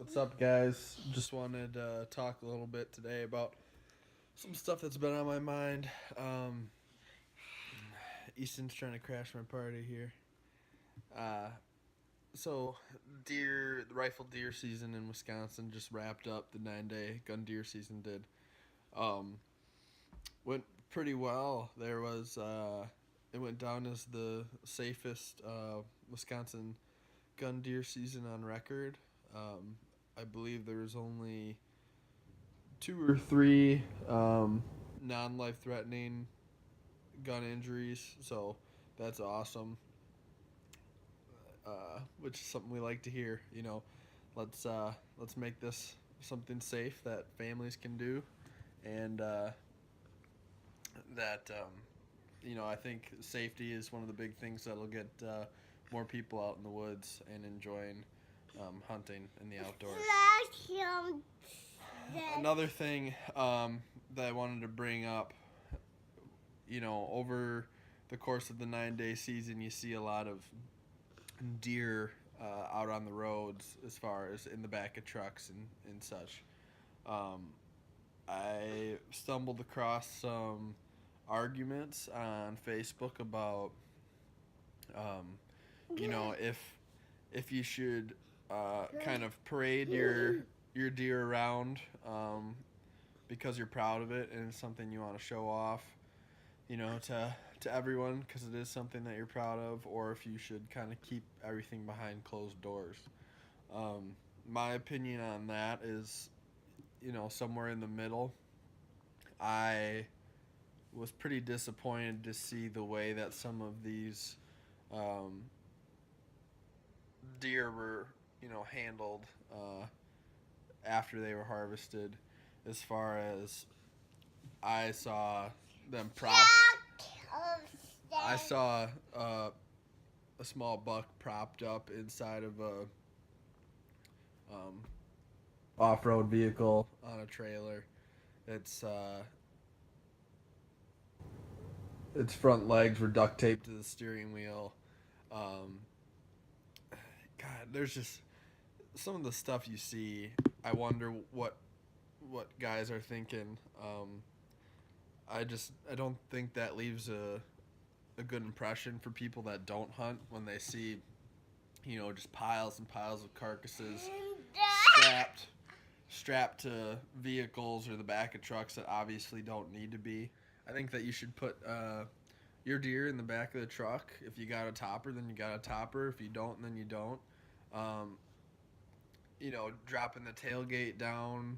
What's up, guys? Just wanted to talk a little bit today about some stuff that's been on my mind. Easton's trying to crash my party here. Uh, the rifle deer season in Wisconsin just wrapped up. The 9-day gun deer season did. Um, Went pretty well. It went down as the safest Wisconsin gun deer season on record. I believe there was only two or three non-life threatening gun injuries, so that's awesome. Which is something we like to hear. Let's make this something safe that families can do, and I think safety is one of the big things that'll get more people out in the woods and enjoying hunting in the outdoors. Another thing that I wanted to bring up, over the course of the 9-day season, you see a lot of deer out on the roads, as far as in the back of trucks and such. I stumbled across some arguments on Facebook about, if you should kind of parade your deer around because you're proud of it and it's something you want to show off, to everyone because it is something that you're proud of, or if you should kind of keep everything behind closed doors. My opinion on that is, somewhere in the middle. I was pretty disappointed to see the way that some of these deer were, handled after they were harvested. As far as I saw them I saw a small buck propped up inside of a off-road vehicle on a trailer. Its front legs were duct taped to the steering wheel. God, there's just some of the stuff you see. I wonder what guys are thinking. I don't think that leaves a good impression for people that don't hunt when they see, just piles and piles of carcasses strapped to vehicles or the back of trucks that obviously don't need to be. I think that you should put your deer in the back of the truck. If you got a topper, then you got a topper. If you don't, then you don't. Dropping the tailgate down,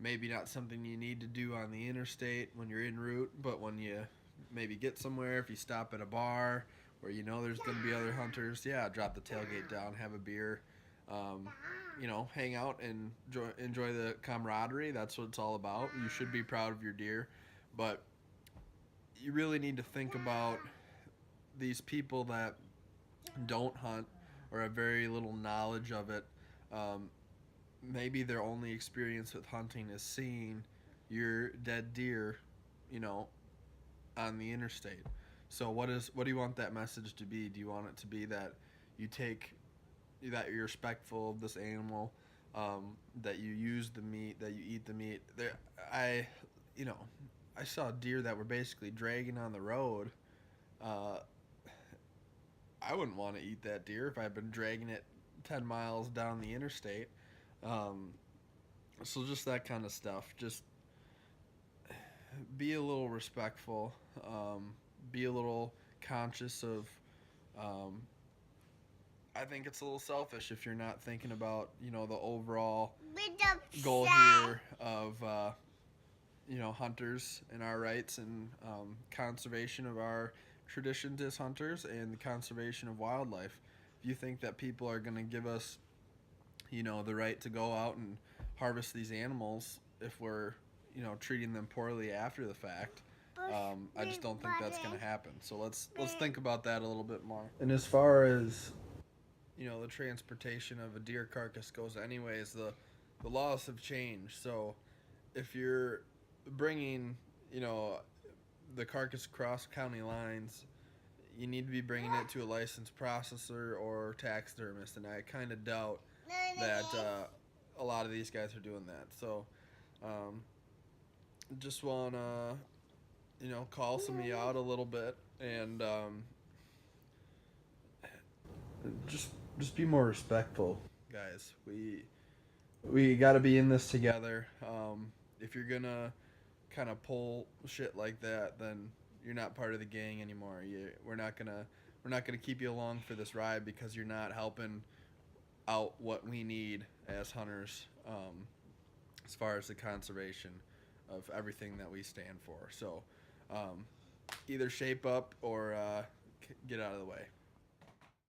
maybe not something you need to do on the interstate when you're en route, but when you maybe get somewhere, if you stop at a bar where there's going to be other hunters, yeah, drop the tailgate down, have a beer, hang out and enjoy the camaraderie. That's what it's all about. You should be proud of your deer, but you really need to think about these people that don't hunt or have very little knowledge of it. Maybe their only experience with hunting is seeing your dead deer, on the interstate. So what do you want that message to be? Do you want it to be that that you're respectful of this animal, that you use the meat, that you eat the meat? I saw deer that were basically dragging on the road. I wouldn't want to eat that deer if I'd been dragging it 10 miles down the interstate. So just that kind of stuff. Just be a little respectful. Be a little conscious of. I think it's a little selfish if you're not thinking about the overall goal here of hunters and our rights and conservation of our traditions as hunters and the conservation of wildlife. If you think that people are going to give us the right to go out and harvest these animals if we're treating them poorly after the fact, I just don't think that's going to happen. So let's think about that a little bit more. And as far as the transportation of a deer carcass goes, anyways, the laws have changed. So if you're bringing the carcass across county lines, you need to be bringing it to a licensed processor or taxidermist, and I kind of doubt that a lot of these guys are doing that. So, just want to, call some of you out a little bit, and just just be more respectful, guys. We got to be in this together. If you're gonna kind of pull shit like that, then you're not part of the gang anymore. We're not gonna keep you along for this ride because you're not helping out what we need as hunters, as far as the conservation of everything that we stand for. So, either shape up or get out of the way.